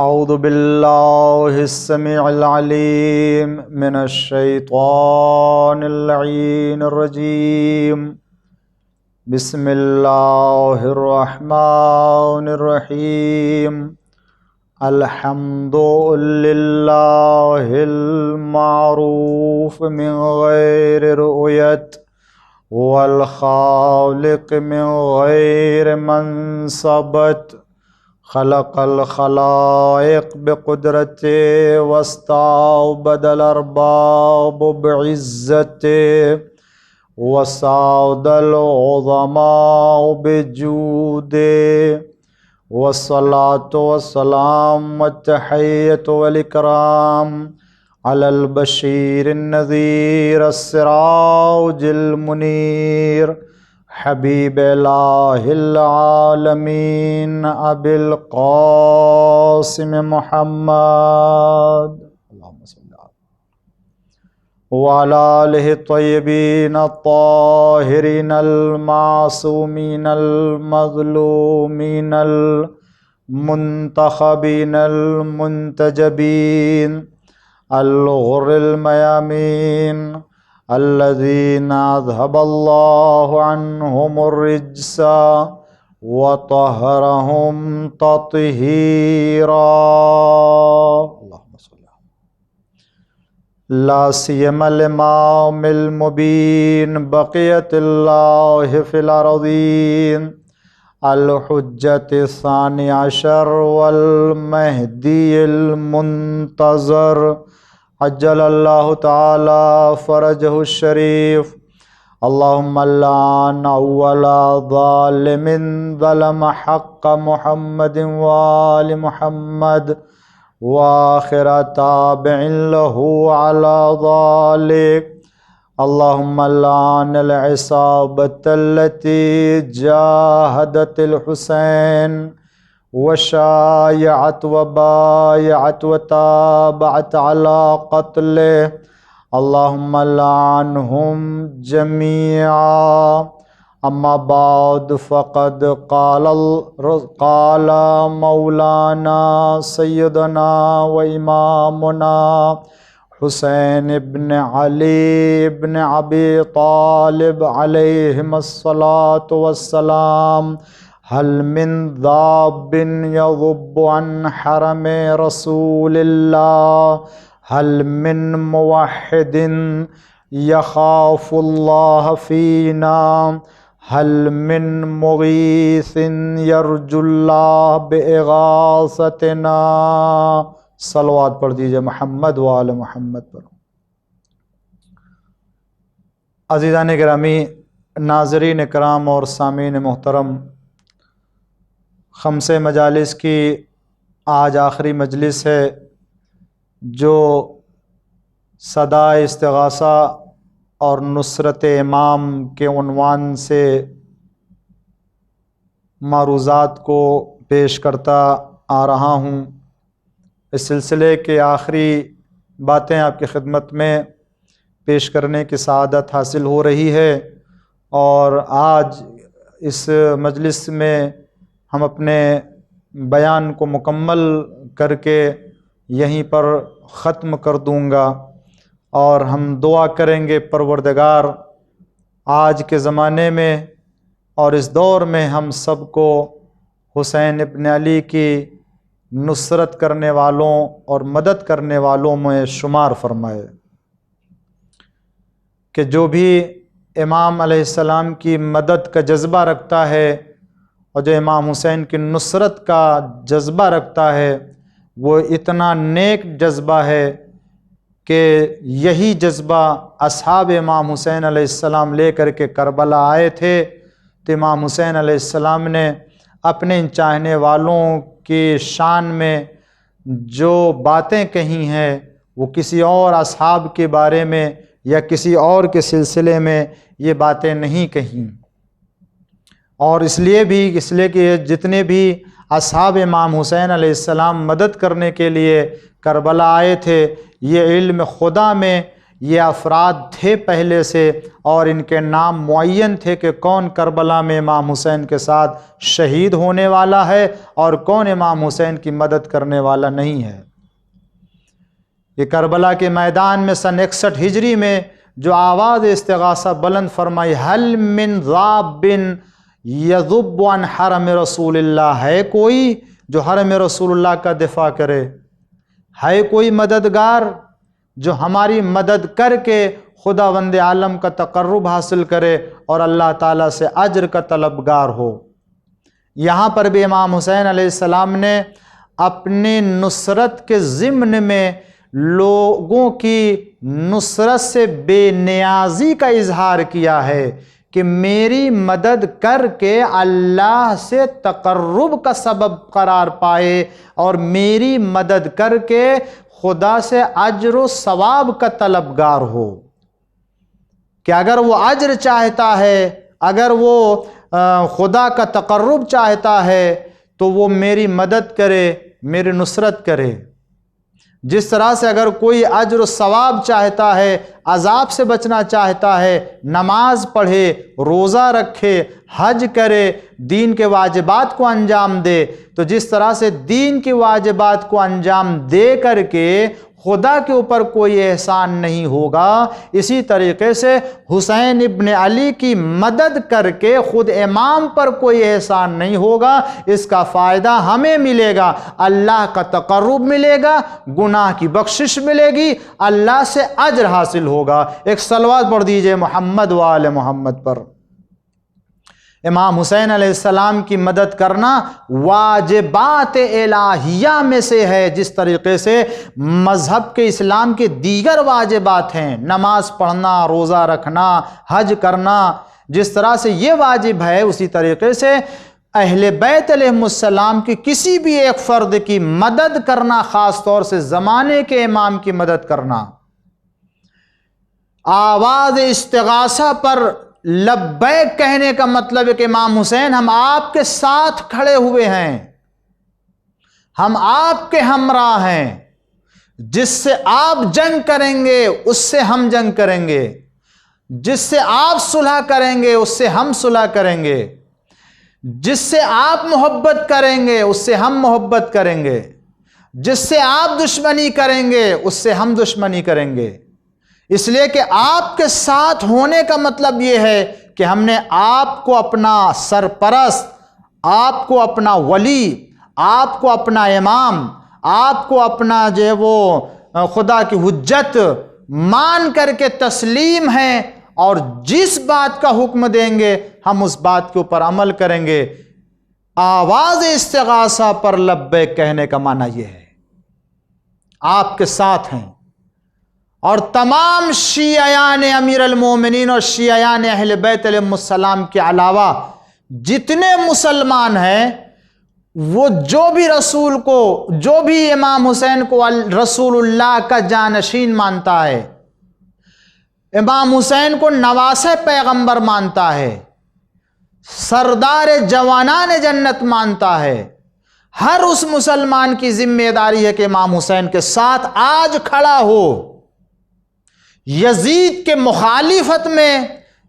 اعوذ باللہ السمیع العلیم من الشیطان اللعین الرجیم بسم اللہ الرحمن الرحیم الحمد للہ المعروف من غیر رؤیت والخالق من غیر منصبت خلق الخلائق بقدرت واستعبد الارباب بعزت وسعد العظماء بجود والصلاة والسلام والتحیۃ والاکرام علی البشیر النذیر السراج المنیر حبیب الہ العالمین ابی القاسم محمد اللہم صلی اللہ وعلی آلہ الطیبین الطاہرین المعصومین المظلومین المنتخبین المنتجبین الغر المیامین الذین اذهب اللہ عنہم الرجس وطہرہم تطہیرا اللہم صلی لا سیما الامام المبین بقیت اللہ فی الارضین الحجۃ الثانی عشر والمہدی المنتظر عجل اللہ تعالی فرجہ الشریف اللہم لعن اول ظالم ظلم حق محمد وآل محمد وآخر تابع له على ذلك اللہم لعن العصابة التي جاهدت الحسین وشایعت وبایعت وتابعت على قتله اللہم لعنہم جمیعا اما بعد فقد قال مولانا سیدنا و امامنا حسین ابن علی ابن ابی طالب علیہم الصلاة والسلام هل من ذاب يضب عن حرم رسول الله هل من موحد يخاف الله فينا هل من مغيث يرجو الله بإغاثتنا صلوات پڑھ دیجئے محمد وآل محمد پر۔ عزیزان گرامی، ناظرین کرام اور سامعین محترم، خمسہ مجالس کی آج آخری مجلس ہے جو صدا استغاثہ اور نصرت امام کے عنوان سے معروضات کو پیش کرتا آ رہا ہوں۔ اس سلسلے کے آخری باتیں آپ کی خدمت میں پیش کرنے کی سعادت حاصل ہو رہی ہے، اور آج اس مجلس میں ہم اپنے بیان کو مکمل کر کے یہیں پر ختم کر دوں گا، اور ہم دعا کریں گے پروردگار آج کے زمانے میں اور اس دور میں ہم سب کو حسین ابن علی کی نصرت کرنے والوں اور مدد کرنے والوں میں شمار فرمائے، کہ جو بھی امام علیہ السلام کی مدد کا جذبہ رکھتا ہے اور جو امام حسین کی نصرت کا جذبہ رکھتا ہے، وہ اتنا نیک جذبہ ہے کہ یہی جذبہ اصحاب امام حسین علیہ السلام لے کر کے کربلا آئے تھے، تو امام حسین علیہ السلام نے اپنے ان چاہنے والوں کی شان میں جو باتیں کہی ہیں وہ کسی اور اصحاب کے بارے میں یا کسی اور کے سلسلے میں یہ باتیں نہیں کہیں، اور اس لیے کہ جتنے بھی اصحاب امام حسین علیہ السلام مدد کرنے کے لیے کربلا آئے تھے، یہ علم خدا میں یہ افراد تھے پہلے سے اور ان کے نام معین تھے کہ کون کربلا میں امام حسین کے ساتھ شہید ہونے والا ہے اور کون امام حسین کی مدد کرنے والا نہیں ہے۔ یہ کربلا کے میدان میں سن 61 ہجری میں جو آواز استغاثہ بلند فرمائی، حل من ذاب یذب عن حرم رسول اللہ، ہے کوئی جو حرم رسول اللہ کا دفاع کرے، ہے کوئی مددگار جو ہماری مدد کر کے خداوند عالم کا تقرب حاصل کرے اور اللہ تعالیٰ سے اجر کا طلبگار ہو۔ یہاں پر بھی امام حسین علیہ السلام نے اپنی نصرت کے ضمن میں لوگوں کی نصرت سے بے نیازی کا اظہار کیا ہے کہ میری مدد کر کے اللہ سے تقرب کا سبب قرار پائے اور میری مدد کر کے خدا سے اجر و ثواب کا طلبگار ہو، کہ اگر وہ اجر چاہتا ہے، اگر وہ خدا کا تقرب چاہتا ہے تو وہ میری مدد کرے، میری نصرت کرے۔ جس طرح سے اگر کوئی اجر و ثواب چاہتا ہے، عذاب سے بچنا چاہتا ہے، نماز پڑھے، روزہ رکھے، حج کرے، دین کے واجبات کو انجام دے، تو جس طرح سے دین کے واجبات کو انجام دے کر کے خدا کے اوپر کوئی احسان نہیں ہوگا، اسی طریقے سے حسین ابن علی کی مدد کر کے خود امام پر کوئی احسان نہیں ہوگا۔ اس کا فائدہ ہمیں ملے گا، اللہ کا تقرب ملے گا، گناہ کی بخشش ملے گی، اللہ سے اجر حاصل ہوگا۔ ایک صلوات پڑھ دیجئے محمد و آل محمد پر۔ امام حسین علیہ السلام کی مدد کرنا واجبات الہیہ میں سے ہے، جس طریقے سے مذہب کے اسلام کے دیگر واجبات ہیں، نماز پڑھنا، روزہ رکھنا، حج کرنا، جس طرح سے یہ واجب ہے، اسی طریقے سے اہل بیت علیہم السلام کی کسی بھی ایک فرد کی مدد کرنا، خاص طور سے زمانے کے امام کی مدد کرنا۔ آواز استغاثہ پر لبیک کہنے کا مطلب ہے کہ امام حسین ہم آپ کے ساتھ کھڑے ہوئے ہیں، ہم آپ کے ہمراہ ہیں، جس سے آپ جنگ کریں گے اس سے ہم جنگ کریں گے، جس سے آپ صلح کریں گے اس سے ہم صلح کریں گے، جس سے آپ محبت کریں گے اس سے ہم محبت کریں گے، جس سے آپ دشمنی کریں گے اس سے ہم دشمنی کریں گے۔ اس لیے کہ آپ کے ساتھ ہونے کا مطلب یہ ہے کہ ہم نے آپ کو اپنا سرپرست، آپ کو اپنا ولی، آپ کو اپنا امام، آپ کو اپنا جو ہے وہ خدا کی حجت مان کر کے تسلیم ہیں، اور جس بات کا حکم دیں گے ہم اس بات کے اوپر عمل کریں گے۔ آواز استغاثہ پر لبیک کہنے کا معنی یہ ہے، آپ کے ساتھ ہیں۔ اور تمام شیعیان امیر المومنین اور شیعیان اہل بیت علیہ السلام کے علاوہ جتنے مسلمان ہیں، وہ جو بھی رسول کو، جو بھی امام حسین کو رسول اللہ کا جانشین مانتا ہے، امام حسین کو نواسہ پیغمبر مانتا ہے، سردار جوانان جنت مانتا ہے، ہر اس مسلمان کی ذمہ داری ہے کہ امام حسین کے ساتھ آج کھڑا ہو۔ یزید کے مخالفت میں،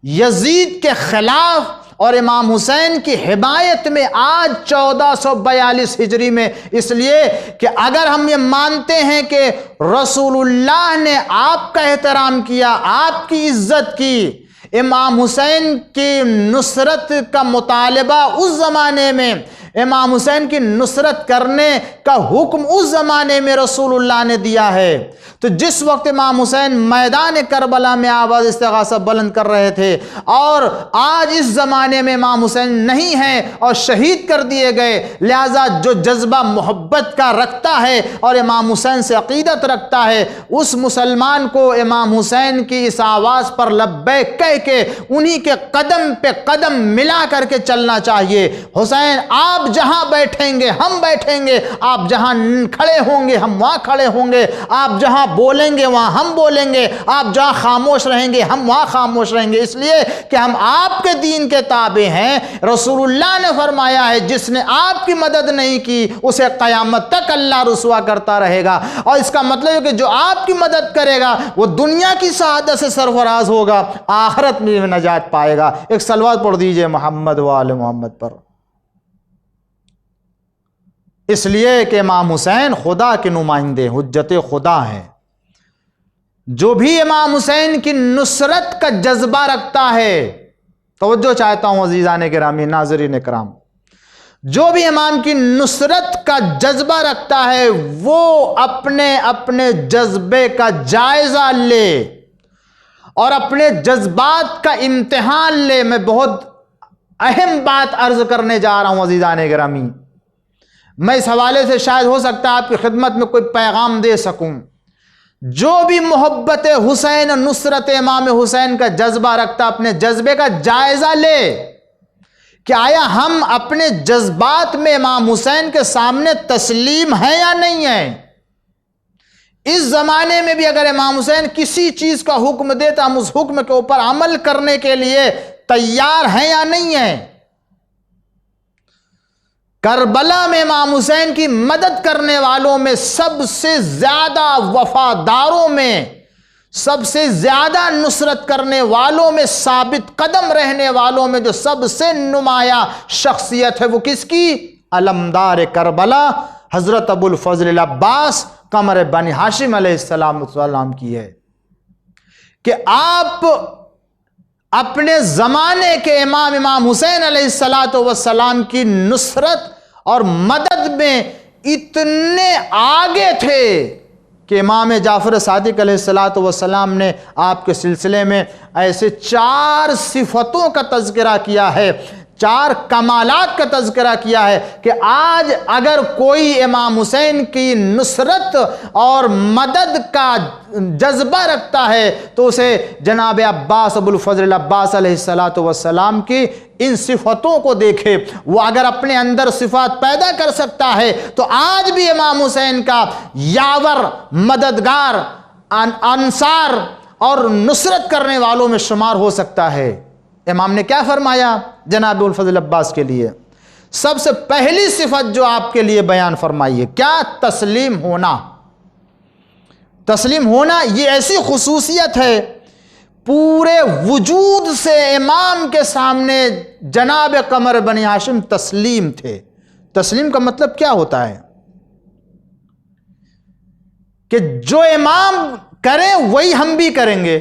یزید کے خلاف اور امام حسین کی حمایت میں آج 1442 ہجری میں، اس لیے کہ اگر ہم یہ مانتے ہیں کہ رسول اللہ نے آپ کا احترام کیا، آپ کی عزت کی، امام حسین کی نصرت کا مطالبہ اس زمانے میں، امام حسین کی نصرت کرنے کا حکم اس زمانے میں رسول اللہ نے دیا ہے، تو جس وقت امام حسین میدان کربلا میں آواز استغاثہ بلند کر رہے تھے اور آج اس زمانے میں امام حسین نہیں ہیں اور شہید کر دیے گئے، لہذا جو جذبہ محبت کا رکھتا ہے اور امام حسین سے عقیدت رکھتا ہے، اس مسلمان کو امام حسین کی اس آواز پر لبیک کہہ کے انہی کے قدم پہ قدم ملا کر کے چلنا چاہیے۔ حسین آپ آپ جہاں بیٹھیں گے ہم بیٹھیں گے، آپ جہاں کھڑے ہوں گے ہم وہاں کھڑے ہوں گے، آپ جہاں بولیں گے وہاں ہم بولیں گے، آپ جہاں خاموش رہیں گے ہم وہاں خاموش رہیں گے، اس لیے کہ ہم آپ کے دین کے تابع ہیں۔ رسول اللہ نے فرمایا ہے جس نے آپ کی مدد نہیں کی اسے قیامت تک اللہ رسوا کرتا رہے گا، اور اس کا مطلب ہے کہ جو آپ کی مدد کرے گا وہ دنیا کی سعادت سے سرفراز ہوگا، آخرت میں نجات پائے گا۔ ایک صلوات پڑھ دیجئے محمد و آل محمد پر۔ اس لیے کہ امام حسین خدا کے نمائندے حجت خدا ہیں۔ جو بھی امام حسین کی نصرت کا جذبہ رکھتا ہے، توجہ چاہتا ہوں عزیزان گرامی ناظرین کرام، جو بھی امام کی نصرت کا جذبہ رکھتا ہے وہ اپنے جذبے کا جائزہ لے اور اپنے جذبات کا امتحان لے۔ میں بہت اہم بات عرض کرنے جا رہا ہوں عزیزان گرامی، میں اس حوالے سے شاید ہو سکتا ہے آپ کی خدمت میں کوئی پیغام دے سکوں۔ جو بھی محبت حسین نصرت امام حسین کا جذبہ رکھتا اپنے جذبے کا جائزہ لے کہ آیا ہم اپنے جذبات میں امام حسین کے سامنے تسلیم ہیں یا نہیں ہیں۔ اس زمانے میں بھی اگر امام حسین کسی چیز کا حکم دیتا ہم اس حکم کے اوپر عمل کرنے کے لیے تیار ہیں یا نہیں ہیں۔ کربلا میں امام حسین کی مدد کرنے والوں میں سب سے زیادہ وفاداروں میں، سب سے زیادہ نصرت کرنے والوں میں، ثابت قدم رہنے والوں میں جو سب سے نمایاں شخصیت ہے وہ کس کی؟ علمدار کربلا حضرت ابو الفضل العباس قمر بنی ہاشم علیہ السلام کی ہے کہ آپ اپنے زمانے کے امام حسین علیہ السلام کی نصرت اور مدد میں اتنے آگے تھے کہ امام جعفر صادق علیہ السلام نے آپ کے سلسلے میں ایسے 4 صفتوں کا تذکرہ کیا ہے، 4 کمالات کا تذکرہ کیا ہے کہ آج اگر کوئی امام حسین کی نصرت اور مدد کا جذبہ رکھتا ہے تو اسے جناب عباس ابو الفضل عباس علیہ السلام کی ان صفتوں کو دیکھے۔ وہ اگر اپنے اندر صفات پیدا کر سکتا ہے تو آج بھی امام حسین کا یاور، مددگار، انصار اور نصرت کرنے والوں میں شمار ہو سکتا ہے۔ امام نے کیا فرمایا جناب الفضل عباس کے لیے؟ سب سے پہلی صفت جو آپ کے لیے بیان فرمائیے کیا؟ تسلیم ہونا۔ تسلیم ہونا یہ ایسی خصوصیت ہے، پورے وجود سے امام کے سامنے جناب قمر بنی ہاشم تسلیم تھے۔ تسلیم کا مطلب کیا ہوتا ہے؟ کہ جو امام کریں وہی ہم بھی کریں گے۔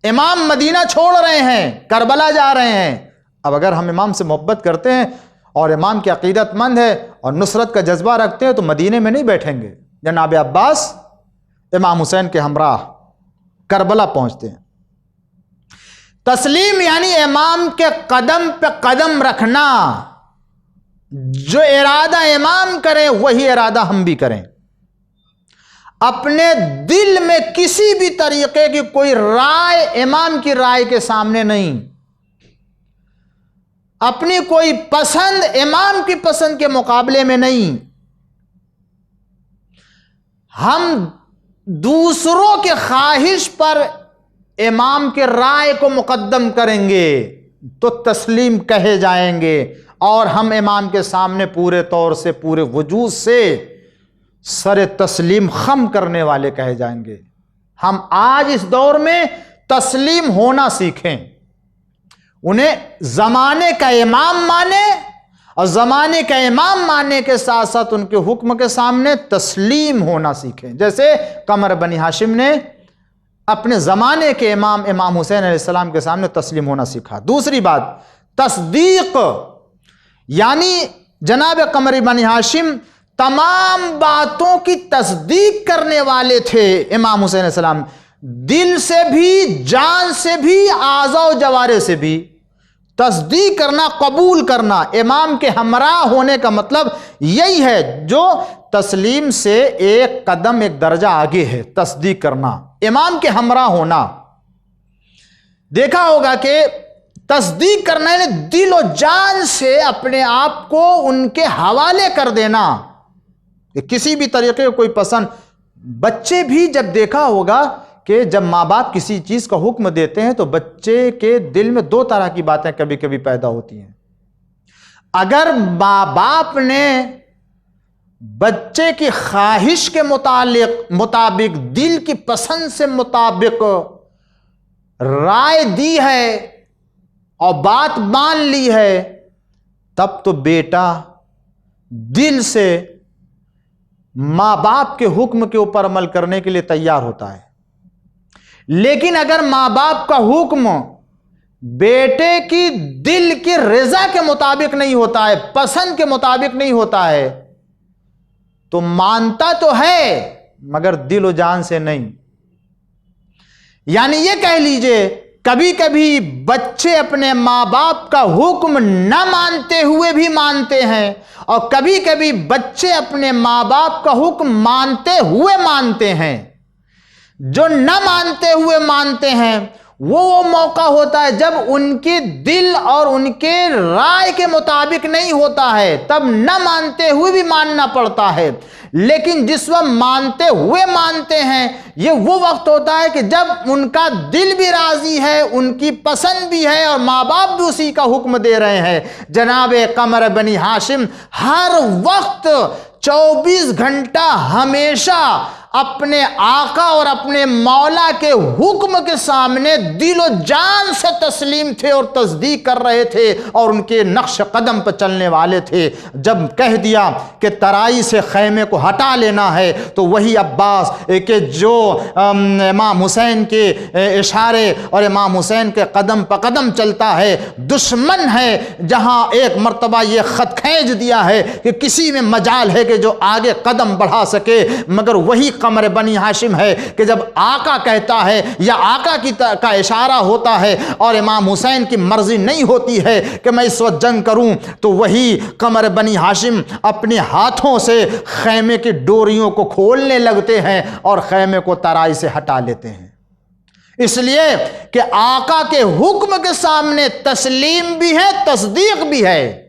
امام مدینہ چھوڑ رہے ہیں، کربلا جا رہے ہیں، اب اگر ہم امام سے محبت کرتے ہیں اور امام کی عقیدت مند ہے اور نصرت کا جذبہ رکھتے ہیں تو مدینے میں نہیں بیٹھیں گے، جناب عباس امام حسین کے ہمراہ کربلا پہنچتے ہیں۔ تسلیم یعنی امام کے قدم پہ قدم رکھنا، جو ارادہ امام کریں وہی ارادہ ہم بھی کریں۔ اپنے دل میں کسی بھی طریقے کی کوئی رائے امام کی رائے کے سامنے نہیں، اپنی کوئی پسند امام کی پسند کے مقابلے میں نہیں، ہم دوسروں کے خواہش پر امام کے رائے کو مقدم کریں گے تو تسلیم کہے جائیں گے، اور ہم امام کے سامنے پورے طور سے، پورے وجود سے سر تسلیم خم کرنے والے کہے جائیں گے۔ ہم آج اس دور میں تسلیم ہونا سیکھیں، انہیں زمانے کا امام مانے، اور زمانے کا امام ماننے کے ساتھ ساتھ ان کے حکم کے سامنے تسلیم ہونا سیکھیں، جیسے قمر بنی ہاشم نے اپنے زمانے کے امام حسین علیہ السلام کے سامنے تسلیم ہونا سیکھا۔ دوسری بات تصدیق، یعنی جناب قمر بنی ہاشم تمام باتوں کی تصدیق کرنے والے تھے۔ امام حسین علیہ السلام دل سے بھی، جان سے بھی، اعضاء و جوارح سے بھی تصدیق کرنا، قبول کرنا۔ امام کے ہمراہ ہونے کا مطلب یہی ہے، جو تسلیم سے ایک قدم، ایک درجہ آگے ہے، تصدیق کرنا، امام کے ہمراہ ہونا۔ دیکھا ہوگا کہ تصدیق کرنا یعنی دل و جان سے اپنے آپ کو ان کے حوالے کر دینا کہ کسی بھی طریقے کوئی پسند. بچے بھی جب دیکھا ہوگا کہ جب ماں باپ کسی چیز کا حکم دیتے ہیں تو بچے کے دل میں دو طرح کی باتیں کبھی کبھی پیدا ہوتی ہیں. اگر ماں باپ نے بچے کی خواہش کے مطابق دل کی پسند سے مطابق رائے دی ہے اور بات مان لی ہے تب تو بیٹا دل سے ماں باپ کے حکم کے اوپر عمل کرنے کے لیے تیار ہوتا ہے. لیکن اگر ماں باپ کا حکم بیٹے کی دل کی رضا کے مطابق نہیں ہوتا ہے، پسند کے مطابق نہیں ہوتا ہے، تو مانتا تو ہے مگر دل و جان سے نہیں. یعنی یہ کہہ لیجئے کبھی کبھی بچے اپنے ماں باپ کا حکم نہ مانتے ہوئے بھی مانتے ہیں اور کبھی کبھی بچے اپنے ماں باپ کا حکم مانتے ہوئے مانتے ہیں. جو نہ مانتے ہوئے مانتے ہیں وہ موقع ہوتا ہے جب ان کے دل اور ان کے رائے کے مطابق نہیں ہوتا ہے، تب نہ مانتے ہوئے بھی ماننا پڑتا ہے. لیکن جس وقت مانتے ہوئے مانتے ہیں یہ وہ وقت ہوتا ہے کہ جب ان کا دل بھی راضی ہے، ان کی پسند بھی ہے اور ماں باپ بھی اسی کا حکم دے رہے ہیں. جناب قمر بنی ہاشم ہر وقت 24 گھنٹہ ہمیشہ اپنے آقا اور اپنے مولا کے حکم کے سامنے دل و جان سے تسلیم تھے اور تصدیق کر رہے تھے اور ان کے نقش قدم پر چلنے والے تھے. جب کہہ دیا کہ ترائی سے خیمے کو ہٹا لینا ہے تو وہی عباس کہ جو امام حسین کے اشارے اور امام حسین کے قدم پہ قدم چلتا ہے، دشمن ہے جہاں ایک مرتبہ یہ خط کھینچ دیا ہے کہ کسی میں مجال ہے کہ جو آگے قدم بڑھا سکے، مگر وہی قمر بنی ہاشم ہے کہ جب آقا کہتا ہے یا آقا کا اشارہ ہوتا ہے اور امام حسین کی مرضی نہیں ہوتی ہے کہ میں اس وقت جنگ کروں، تو وہی قمر بنی ہاشم اپنے ہاتھوں سے خیمے کی ڈوریوں کو کھولنے لگتے ہیں اور خیمے کو ترائی سے ہٹا لیتے ہیں. اس لیے کہ آقا کے حکم کے سامنے تسلیم بھی ہے، تصدیق بھی ہے،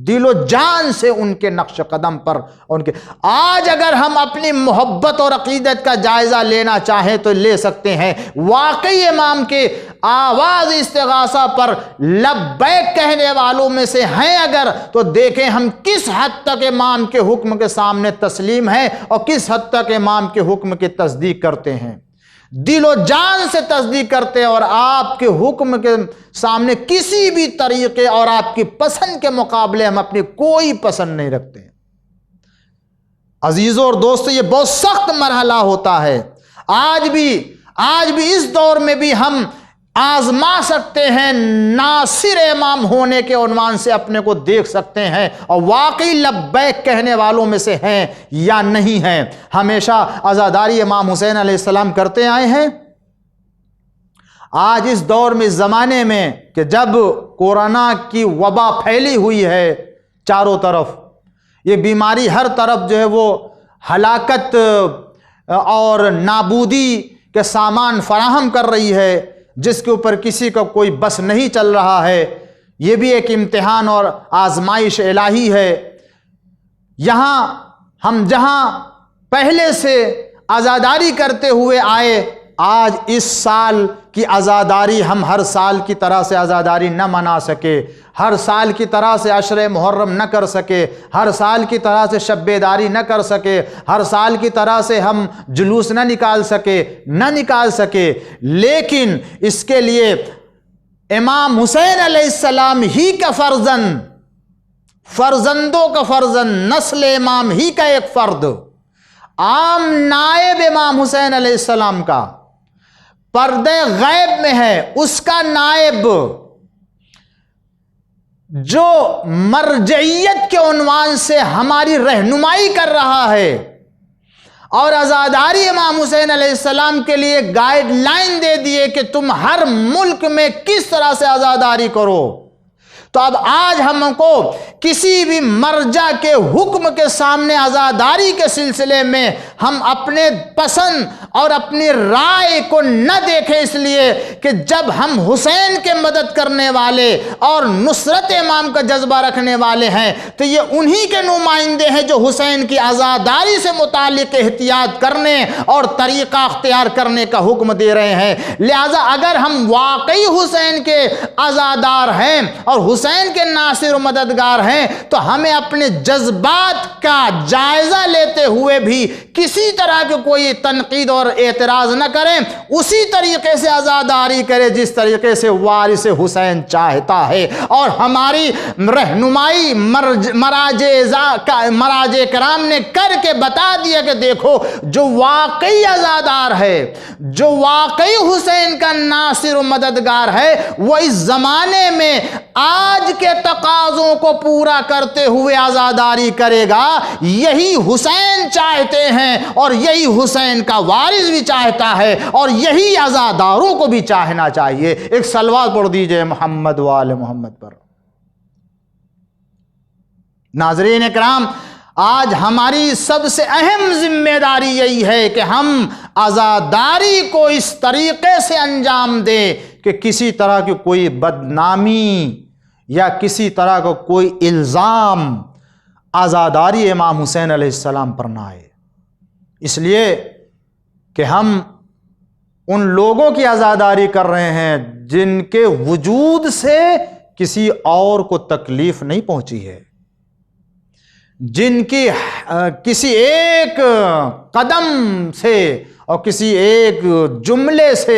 دل و جان سے ان کے نقش قدم پر ان کے. آج اگر ہم اپنی محبت اور عقیدت کا جائزہ لینا چاہیں تو لے سکتے ہیں. واقعی امام کے آواز استغاثہ پر لبیک کہنے والوں میں سے ہیں اگر، تو دیکھیں ہم کس حد تک امام کے حکم کے سامنے تسلیم ہیں اور کس حد تک امام کے حکم کی تصدیق کرتے ہیں. دل و جان سے تصدیق کرتے ہیں اور آپ کے حکم کے سامنے کسی بھی طریقے اور آپ کی پسند کے مقابلے ہم اپنی کوئی پسند نہیں رکھتے. عزیزوں اور دوستو، یہ بہت سخت مرحلہ ہوتا ہے. آج بھی اس دور میں بھی ہم آزما سکتے ہیں، ناصر امام ہونے کے عنوان سے اپنے کو دیکھ سکتے ہیں اور واقعی لبیک کہنے والوں میں سے ہیں یا نہیں ہیں. ہمیشہ عزاداری امام حسین علیہ السلام کرتے آئے ہیں. آج اس دور میں، اس زمانے میں کہ جب کورونا کی وبا پھیلی ہوئی ہے چاروں طرف، یہ بیماری ہر طرف جو ہے وہ ہلاکت اور نابودی کے سامان فراہم کر رہی ہے، جس کے اوپر کسی کا کوئی بس نہیں چل رہا ہے. یہ بھی ایک امتحان اور آزمائش الہی ہے. یہاں ہم جہاں پہلے سے عزاداری کرتے ہوئے آئے، آج اس سال کی عزاداری ہم ہر سال کی طرح سے عزاداری نہ منا سکے، ہر سال کی طرح سے عشر محرم نہ کر سکے، ہر سال کی طرح سے شب بیداری نہ کر سکے، ہر سال کی طرح سے ہم جلوس نہ نکال سکے. لیکن اس کے لیے امام حسین علیہ السلام ہی کا فرزندوں کا فرزند، نسل امام ہی کا ایک فرد، عام نائب امام حسین علیہ السلام کا پردے غیب میں ہے، اس کا نائب جو مرجعیت کے عنوان سے ہماری رہنمائی کر رہا ہے اور عزاداری امام حسین علیہ السلام کے لیے گائیڈ لائن دے دیے کہ تم ہر ملک میں کس طرح سے عزاداری کرو، تو اب آج ہم کو کسی بھی مرجع کے حکم کے سامنے عزاداری کے سلسلے میں ہم اپنے پسند اور اپنی رائے کو نہ دیکھیں، اس لیے کہ جب ہم حسین کے مدد کرنے والے اور نصرت امام کا جذبہ رکھنے والے ہیں تو یہ انہی کے نمائندے ہیں جو حسین کی عزاداری سے متعلق احتیاط کرنے اور طریقہ اختیار کرنے کا حکم دے رہے ہیں۔ لہذا اگر ہم واقعی حسین کے عزادار ہیں اور حسین کے ناصر و مددگار ہیں تو ہمیں اپنے جذبات کا جائزہ لیتے ہوئے بھی کسی طرح کے کوئی تنقید اور اعتراض نہ کریں، اسی طریقے سے عزاداری کرے جس طریقے سے وارث حسین چاہتا ہے۔ اور ہماری رہنمائی مراجع کرام نے کر کے بتا دیا کہ دیکھو جو واقعی عزادار ہے، جو واقعی حسین کا ناصر و مددگار ہے، وہ اس زمانے میں آج کے تقاضوں کو پورا کرتے ہوئے عزاداری کرے گا۔ یہی حسین چاہتے ہیں اور یہی حسین کا وارث بھی چاہتا ہے اور یہی عزاداروں کو بھی چاہنا چاہیے۔ ایک صلوات پڑھ دیجئے محمد و آل محمد پر۔ ناظرین اکرام، آج ہماری سب سے اہم ذمہ داری یہی ہے کہ ہم عزاداری کو اس طریقے سے انجام دیں کہ کسی طرح کی کوئی بدنامی یا کسی طرح کا کوئی الزام عزاداری امام حسین علیہ السلام پر نہ آئے، اس لیے کہ ہم ان لوگوں کی عزاداری کر رہے ہیں جن کے وجود سے کسی اور کو تکلیف نہیں پہنچی ہے، جن کی کسی ایک قدم سے اور کسی ایک جملے سے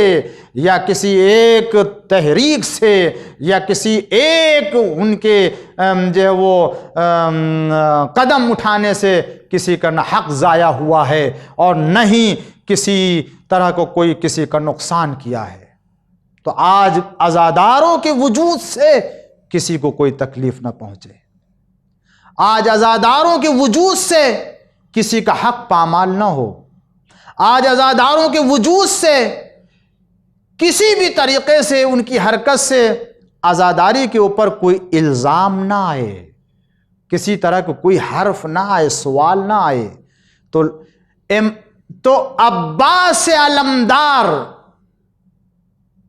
یا کسی ایک تحریک سے یا کسی ایک ان کے جو ہے وہ قدم اٹھانے سے کسی کا نہ حق ضائع ہوا ہے اور نہ ہی کسی طرح کو کوئی کسی کا نقصان کیا ہے۔ تو آج عزاداروں کے وجود سے کسی کو کوئی تکلیف نہ پہنچے، آج عزاداروں کے وجود سے کسی کا حق پامال نہ ہو، آج عزاداروں کے وجود سے کسی بھی طریقے سے ان کی حرکت سے عزاداری کے اوپر کوئی الزام نہ آئے، کسی طرح کا کوئی حرف نہ آئے، سوال نہ آئے۔ تو عباس علمدار،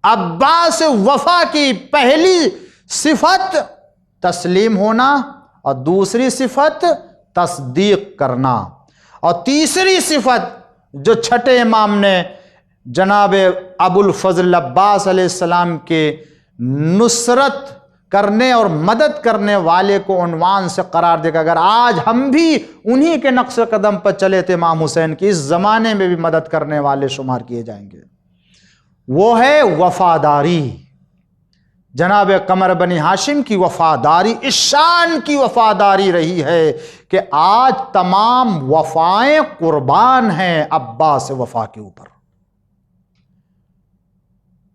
عباس وفا کی پہلی صفت تسلیم ہونا اور دوسری صفت تصدیق کرنا، اور تیسری صفت جو چھٹے امام نے جناب ابو الفضل عباس علیہ السلام کے نصرت کرنے اور مدد کرنے والے کو عنوان سے قرار دے گا۔ اگر آج ہم بھی انہی کے نقش قدم پر چلے تھے امام حسین کی، اس زمانے میں بھی مدد کرنے والے شمار کیے جائیں گے۔ وہ ہے وفاداری، جناب قمر بنی ہاشم کی وفاداری اس شان کی وفاداری رہی ہے کہ آج تمام وفائیں قربان ہیں عباس وفا کے اوپر۔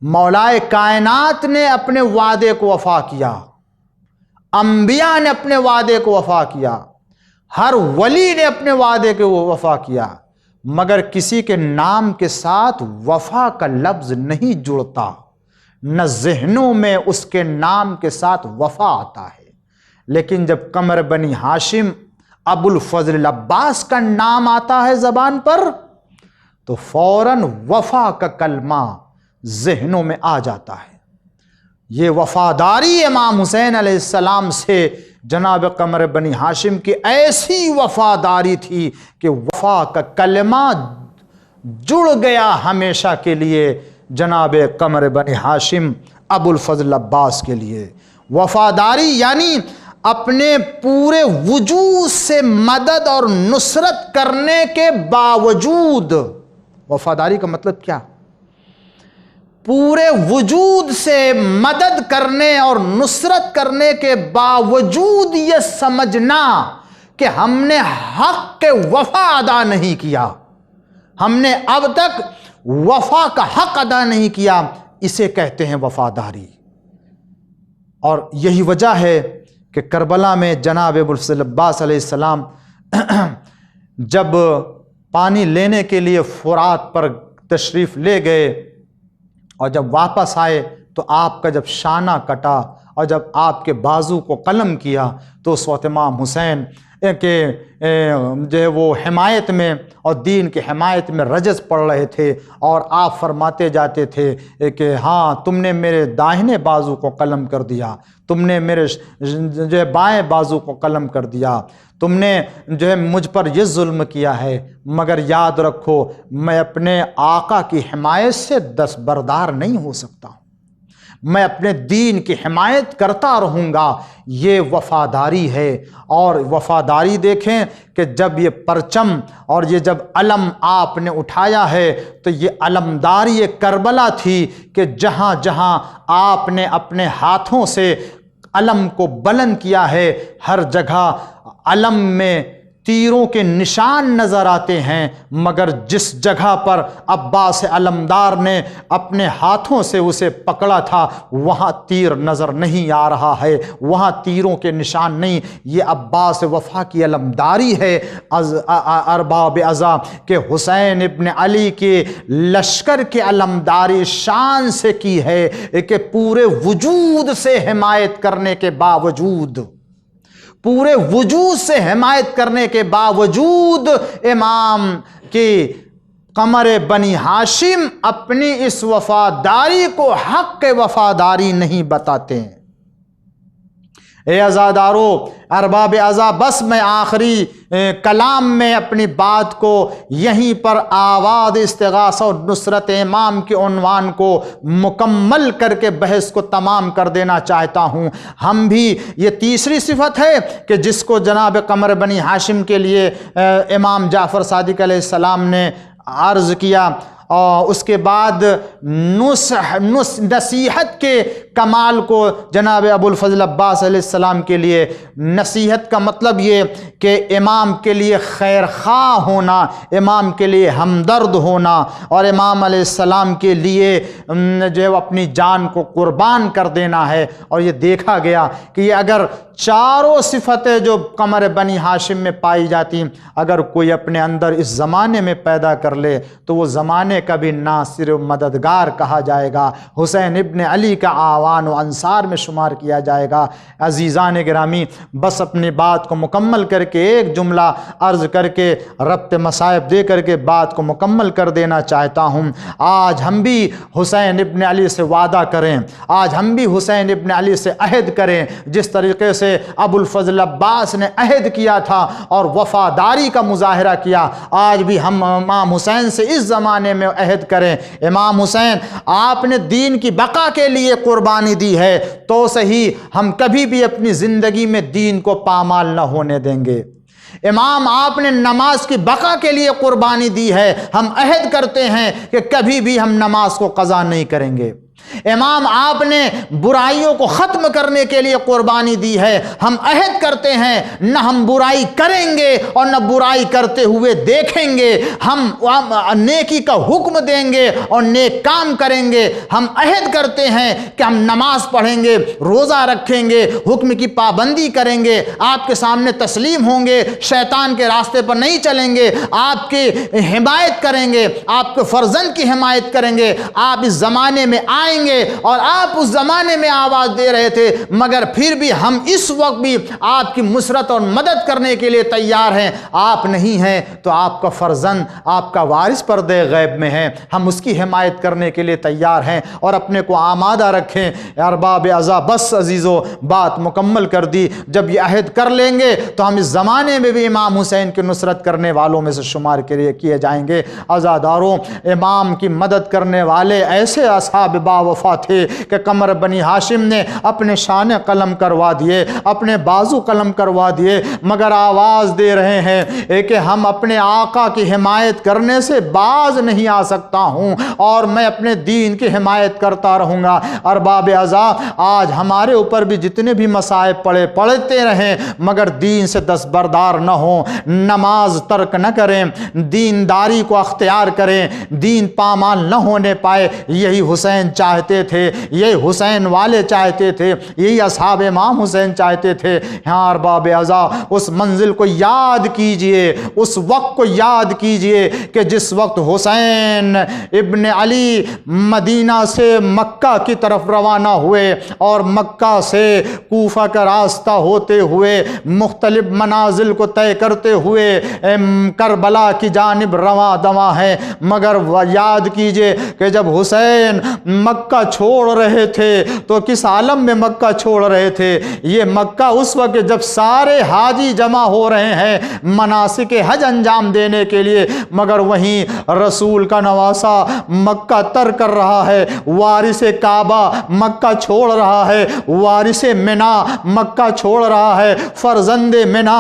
مولائے کائنات نے اپنے وعدے کو وفا کیا، انبیاء نے اپنے وعدے کو وفا کیا، ہر ولی نے اپنے وعدے کو وفا کیا، مگر کسی کے نام کے ساتھ وفا کا لفظ نہیں جڑتا، نہ ذہنوں میں اس کے نام کے ساتھ وفا آتا ہے۔ لیکن جب قمر بنی ہاشم ابو الفضل عباس کا نام آتا ہے زبان پر تو فوراً وفا کا کلمہ ذہنوں میں آ جاتا ہے۔ یہ وفاداری امام حسین علیہ السلام سے جناب قمر بنی ہاشم کی ایسی وفاداری تھی کہ وفا کا کلمہ جڑ گیا ہمیشہ کے لیے جناب قمر بنی ہاشم ابو الفضل عباس کے لیے۔ وفاداری یعنی اپنے پورے وجود سے مدد اور نصرت کرنے کے باوجود، وفاداری کا مطلب کیا؟ پورے وجود سے مدد کرنے اور نصرت کرنے کے باوجود یہ سمجھنا کہ ہم نے حق کے وفا ادا نہیں کیا، ہم نے اب تک وفا کا حق ادا نہیں کیا، اسے کہتے ہیں وفاداری۔ اور یہی وجہ ہے کہ کربلا میں جناب ابو الفضل عباس علیہ السلام جب پانی لینے کے لیے فرات پر تشریف لے گئے اور جب واپس آئے تو آپ کا جب شانہ کٹا اور جب آپ کے بازو کو قلم کیا تو اس وقت امام حسین کہ جو ہے وہ حمایت میں اور دین کی حمایت میں رجز پڑھ رہے تھے، اور آپ فرماتے جاتے تھے کہ ہاں تم نے میرے داہنے بازو کو قلم کر دیا، تم نے میرے جو ہے بائیں بازو کو قلم کر دیا، تم نے جو ہے مجھ پر یہ ظلم کیا ہے، مگر یاد رکھو میں اپنے آقا کی حمایت سے دستبردار نہیں ہو سکتا، میں اپنے دین کی حمایت کرتا رہوں گا۔ یہ وفاداری ہے۔ اور وفاداری دیکھیں کہ جب یہ پرچم اور یہ جب علم آپ نے اٹھایا ہے تو یہ علمداری کربلا تھی کہ جہاں جہاں آپ نے اپنے ہاتھوں سے علم کو بلند کیا ہے، ہر جگہ علم میں تیروں کے نشان نظر آتے ہیں، مگر جس جگہ پر عباس علمدار نے اپنے ہاتھوں سے اسے پکڑا تھا وہاں تیر نظر نہیں آ رہا ہے، وہاں تیروں کے نشان نہیں۔ یہ عباس وفا کی علمداری ہے ارباب عزا کہ حسین ابن علی کے لشکر کی علمداری شان سے کی ہے کہ پورے وجود سے حمایت کرنے کے باوجود، پورے وجود سے حمایت کرنے کے باوجود امام کی قمر بنی ہاشم اپنی اس وفاداری کو حق وفاداری نہیں بتاتے ہیں۔ اے عزادارو، ارباب عزا، بس میں آخری کلام میں اپنی بات کو یہیں پر آواز استغاثہ و نصرت امام کے عنوان کو مکمل کر کے بحث کو تمام کر دینا چاہتا ہوں۔ ہم بھی یہ تیسری صفت ہے کہ جس کو جناب قمر بنی ہاشم کے لیے امام جعفر صادق علیہ السلام نے عرض کیا، اور اس کے بعد نصیحت کے کمال کو جناب ابو الفضل عباس علیہ السلام کے لیے، نصیحت کا مطلب یہ کہ امام کے لیے خیر خواہ ہونا، امام کے لیے ہمدرد ہونا، اور امام علیہ السلام کے لیے جو ہے اپنی جان کو قربان کر دینا ہے۔ اور یہ دیکھا گیا کہ یہ اگر چاروں صفتیں جو قمر بنی ہاشم میں پائی جاتی اگر کوئی اپنے اندر اس زمانے میں پیدا کر لے تو وہ زمانے کا بھی ناصر و مددگار کہا جائے گا، حسین ابن علی کا آوان و انصار میں شمار کیا جائے گا۔ عزیزان گرامی، بس اپنی بات کو مکمل کر کے ایک جملہ عرض کر کے ربط مصائب دے کر کے بات کو مکمل کر دینا چاہتا ہوں۔ آج ہم بھی حسین ابن علی سے وعدہ کریں، آج ہم بھی حسین ابن علی سے عہد کریں جس طریقے سے ابو الفضل عباس نے عہد کیا تھا اور وفاداری کا مظاہرہ کیا۔ آج بھی ہم امام حسین سے اس زمانے میں عہد کریں، امام حسین آپ نے دین کی بقا کے لیے قربانی دی ہے تو صحیح ہم کبھی بھی اپنی زندگی میں دین کو پامال نہ ہونے دیں گے۔ امام آپ نے نماز کی بقا کے لیے قربانی دی ہے، ہم عہد کرتے ہیں کہ کبھی بھی ہم نماز کو قضا نہیں کریں گے۔ امام آپ نے برائیوں کو ختم کرنے کے لیے قربانی دی ہے، ہم عہد کرتے ہیں نہ ہم برائی کریں گے اور نہ برائی کرتے ہوئے دیکھیں گے، ہم نیکی کا حکم دیں گے اور نیک کام کریں گے۔ ہم عہد کرتے ہیں کہ ہم نماز پڑھیں گے، روزہ رکھیں گے، حکم کی پابندی کریں گے، آپ کے سامنے تسلیم ہوں گے، شیطان کے راستے پر نہیں چلیں گے، آپ کی حمایت کریں گے، آپ کے فرزند کی حمایت کریں گے۔ آپ اس زمانے میں آئیں گے اور آپ اس زمانے میں آواز دے رہے تھے، مگر پھر بھی ہم اس وقت بھی آپ کی نصرت اور مدد کرنے کے لیے تیار ہیں۔ آپ نہیں ہیں تو آپ کا فرزند، آپ کا وارث پردے غیب میں ہے، ہم اس کی حمایت کرنے کے لیے تیار ہیں اور اپنے کو آمادہ رکھیں۔ ارباب عزا، بس عزیزو بات مکمل کر دی، جب یہ عہد کر لیں گے تو ہم اس زمانے میں بھی امام حسین کی نصرت کرنے والوں میں سے شمار کیے جائیں گے۔ عزاداروں، امام کی مدد کرنے والے ایسے اصحاب وفا تھے کہ قمر بنی ہاشم نے اپنے شانے قلم کروا دیے، اپنے بازو قلم کروا دیے، مگر آواز دے رہے ہیں کہ ہم اپنے آقا کی حمایت کرنے سے باز نہیں آ سکتا ہوں اور میں اپنے دین کی حمایت کرتا رہوں گا۔ ارباب عزا، آج ہمارے اوپر بھی جتنے بھی مصائب پڑھتے رہیں مگر دین سے دستبردار نہ ہوں، نماز ترک نہ کریں، دینداری کو اختیار کریں، دین پامال نہ ہونے پائے۔ یہی حسین چاہتے تھے، یہ حسین والے چاہتے تھے، یہی اصحاب امام حسین چاہتے تھے۔ ہاں ارباب عزا، اس منزل کو یاد کیجئے، اس وقت کو یاد کیجئے کہ جس وقت حسین ابن علی مدینہ سے مکہ کی طرف روانہ ہوئے اور مکہ سے کوفہ کا راستہ ہوتے ہوئے مختلف منازل کو طے کرتے ہوئے کربلا کی جانب رواں دواں ہیں، مگر یاد کیجئے کہ جب حسین مکہ چھوڑ رہے تھے تو کس عالم میں مکہ چھوڑ رہے تھے؟ یہ مکہ اس وقت جب سارے حاجی جمع ہو رہے ہیں مناسک حج انجام دینے کے لیے، مگر وہیں رسول کا نواسا مکہ تر کر رہا ہے، وارث کعبہ مکہ چھوڑ رہا ہے، وارث منا مکہ چھوڑ رہا ہے، فرزند منا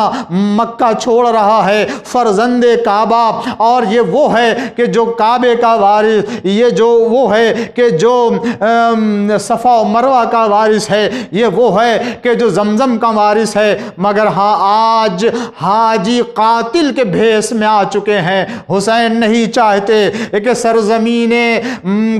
مکہ چھوڑ رہا ہے، فرزند کعبہ، اور یہ وہ ہے کہ جو کعبے کا وارث، یہ جو وہ ہے کہ جو صفا و مروہ کا وارث ہے، یہ وہ ہے کہ جو زمزم کا وارث ہے، مگر ہاں آج حاجی قاتل کے بھیس میں آ چکے ہیں۔ حسین نہیں چاہتے کہ سرزمین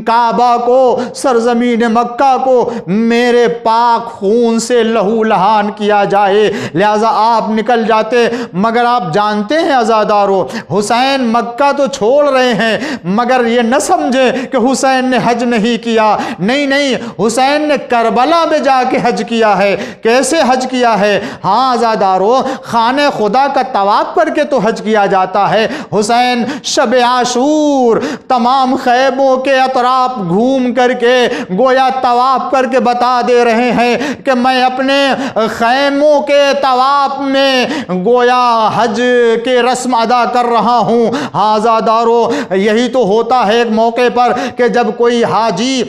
کعبہ کو، سرزمین مکہ کو میرے پاک خون سے لہو لہان کیا جائے، لہذا آپ نکل جاتے۔ مگر آپ جانتے ہیں عزادارو، حسین مکہ تو چھوڑ رہے ہیں، مگر یہ نہ سمجھے کہ حسین نے حج نہیں کیا، نہیں، حسین نے کربلا میں جا کے حج کیا ہے۔ کیسے حج کیا ہے؟ ہاں عزادارو، خانہ خدا کا طواف کر کے تو حج کیا جاتا ہے۔ حسین شب عاشور تمام خیموں کے اطراف گھوم کر کے گویا طواف کر کے بتا دے رہے ہیں کہ میں اپنے خیموں کے طواف میں گویا حج کے رسم ادا کر رہا ہوں۔ ہاں عزادارو، یہی تو ہوتا ہے ایک موقع پر کہ جب کوئی حاجی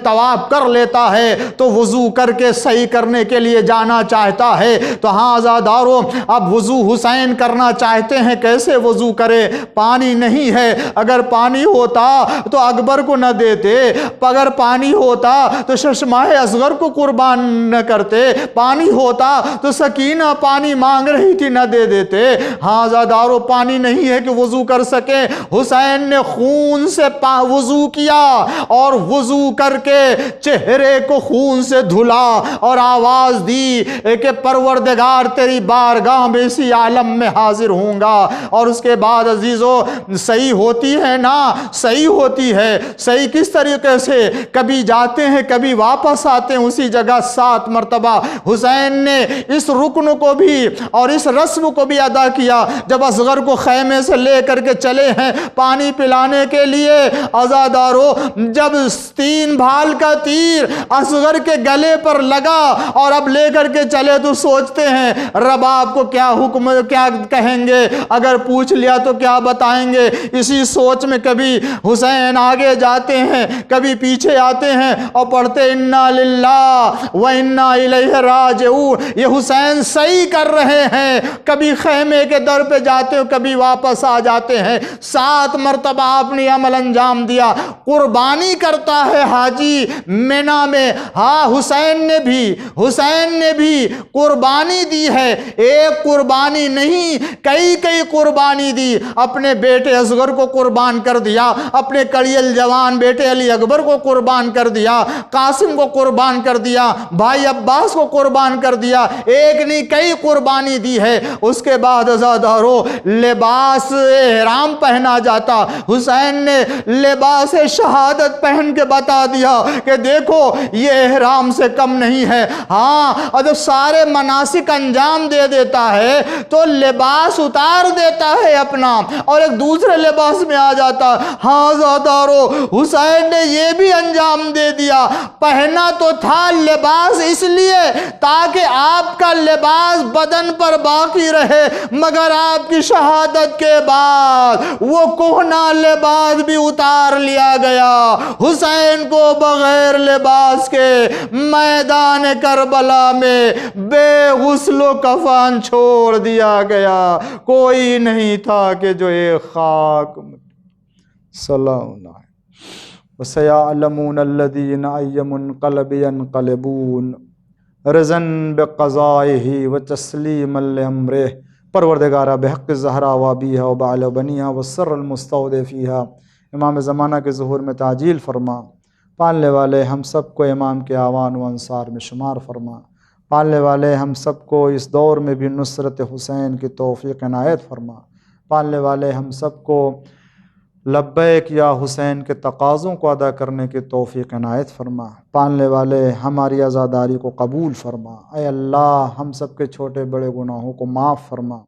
طواف کر لیتا ہے تو وضو کر کے صحیح کرنے کے لیے جانا چاہتا ہے۔ تو ہاں عزادارو، اب وضو حسین کرنا چاہتے ہیں، کیسے وضو کرے؟ پانی نہیں ہے، اگر پانی ہوتا تو اکبر کو نہ دیتے، اگر پانی ہوتا تو ششماہ اصغر کو قربان نہ کرتے، پانی ہوتا تو سکینہ پانی مانگ رہی تھی نہ دے دیتے۔ ہاں عزادارو، پانی نہیں ہے کہ وضو کر سکے، حسین نے خون سے وضو کیا اور وضو کر کے چہرے کو خون سے دھلا اور آواز دی کہ پروردگار تیری بارگاہ میں اسی عالم میں حاضر ہوں گا۔ اور اس کے بعد عزیزو، صحیح ہوتی ہے نا، صحیح ہوتی ہے۔ صحیح کس طریقے سے؟ کبھی جاتے ہیں کبھی واپس آتے ہیں اسی جگہ 7 مرتبہ۔ حسین نے اس رکن کو بھی اور اس رسم کو بھی ادا کیا۔ جب اصغر کو خیمے سے لے کر کے چلے ہیں پانی پلانے کے لیے، عزادارو، جب 3 بھال کا تیر اصغر کے گلے پر لگا اور اب لے کر کے چلے تو سوچتے ہیں رباب کو کیا حکم، کیا کہیں گے، اگر پوچھ لیا تو کیا بتائیں گے۔ اسی سوچ میں کبھی حسین آگے جاتے ہیں کبھی پیچھے آتے ہیں اور پڑھتے انا للہ و انا الیہ راجعون۔ یہ حسین صحیح کر رہے ہیں، کبھی خیمے کے در پہ جاتے ہیں کبھی واپس آ جاتے ہیں۔ 7 مرتبہ آپ نے عمل انجام دیا۔ قربانی کرتا ہے حاجی مینا میں۔ ہاں حسین نے بھی قربانی دی ہے، ایک قربانی نہیں کئی قربانی دی۔ اپنے بیٹے اصغر کو قربان کر دیا، اپنے کڑیل جوان بیٹے علی اکبر کو قربان کر دیا، قاسم کو قربان کر دیا، بھائی عباس کو قربان کر دیا، ایک نہیں کئی قربانی دی ہے۔ اس کے بعد عزادارو، لباس احرام پہنا جاتا۔ حسین نے لباس شہادت پہن کے بتا دیا کہ دیکھو یہ احرام سے کم نہیں ہے۔ ہاں، اور جب سارے مناسک انجام دے دیتا ہے تو لباس اتار دیتا ہے اپنا اور ایک دوسرے لباس میں آ جاتا۔ ہاں عزادارو، حسین نے یہ بھی انجام دے دیا، پہنا تو تھا لباس اس لیے تاکہ آپ کا لباس بدن پر باقی رہے، مگر آپ کی شہادت کے بعد وہ کہنا لباس بھی اتار لیا گیا۔ حسین کو بغیر لباس کے میدان کربلا میں بے غسل و کفن چھوڑ دیا گیا۔ کوئی نہیں تھا کہ جو ایک خاک سلام علیہ وَسَيَعْلَمُونَ الَّذِينَ أَيَّ مُنْقَلَبٍ يَنْقَلِبُونَ رضا بقضائه وتسلیما لأمره۔ پروردگارہ بحق الزہرا وابیہا وبعل بنیہا والسر المستودع فیہا، امام زمانہ کے ظہور میں تعجیل فرما۔ پالنے والے ہم سب کو امام کے اعوان و انصار میں شمار فرما۔ پالنے والے ہم سب کو اس دور میں بھی نصرت حسین کی توفیق عنایت فرما۔ پالنے والے ہم سب کو لبیک یا حسین کے تقاضوں کو ادا کرنے کی توفیق عنایت فرما۔ پالنے والے ہماری عزاداری کو قبول فرما۔ اے اللہ ہم سب کے چھوٹے بڑے گناہوں کو معاف فرما۔